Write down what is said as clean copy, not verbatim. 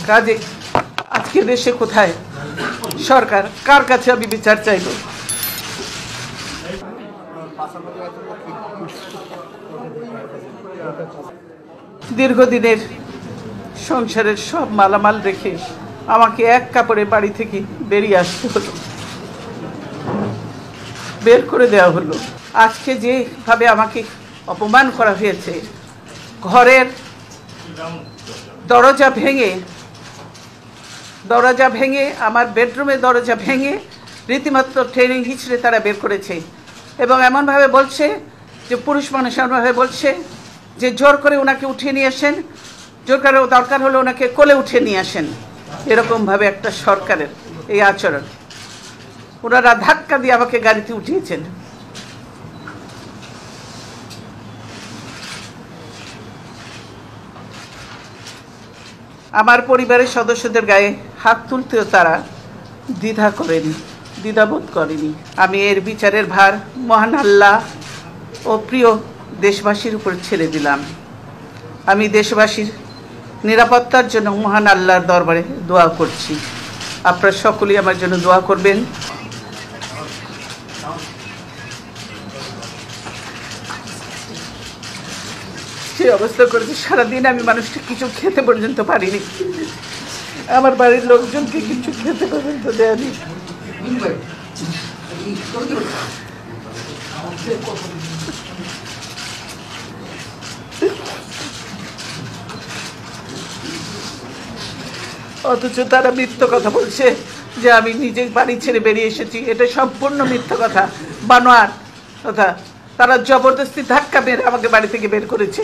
কাজে আজকে দেশে কোথায় সরকার, কার কাছে আমি বিচার চাইব? দীর্ঘদিনের সংসারের সব মালামাল রেখে আমাকে এক কাপড়ে বাড়ি থেকে বেরিয়ে আসতে হলো, বের করে দেওয়া হলো। আজকে যেভাবে আমাকে অপমান করা হয়েছে, ঘরের দরজা ভেঙে আমার বেডরুমের দরজা ভেঙে রীতিমাত্র ট্রেনিং হিচড়ে তারা বের করেছে এবং এমনভাবে বলছে যে পুরুষ মানুষ এমনভাবে বলছে যে জোর করে ওনাকে উঠিয়ে নিয়ে আসেন, জোর করে দরকার হলে ওনাকে কোলে উঠিয়ে নিয়ে আসেন। এরকমভাবে একটা সরকারের এই আচরণ। ওনারা ধাক্কা দিয়ে আমাকে গাড়িতে উঠিয়েছেন। আমার পরিবারের সদস্যদের গায়ে হাত তুলতেও তারা দ্বিধাবোধ করেনি। আমি এর বিচারের ভার মহান আল্লাহ ও প্রিয় দেশবাসীর উপর ছেড়ে দিলাম। আমি দেশবাসীর নিরাপত্তার জন্য মহান আল্লাহর দরবারে দোয়া করছি। আপনারা সকলেই আমার জন্য দোয়া করবেন। যে অবস্থা করেছে, সারাদিন আমি মানুষটা কিছু খেতে পর্যন্ত পারিনি, আমার বাড়ির লোকজনকে কিছু খেতে পর্যন্ত দেয়নি। অথচ তারা মিথ্যা কথা বলছে যে আমি নিজে বাড়ি ছেড়ে বেরিয়ে এসেছি। এটা সম্পূর্ণ মিথ্যা কথা, বানোয়াট কথা। তারা জবরদস্তি ধাক্কা মেরে আমাকে বাড়ি থেকে বের করেছে।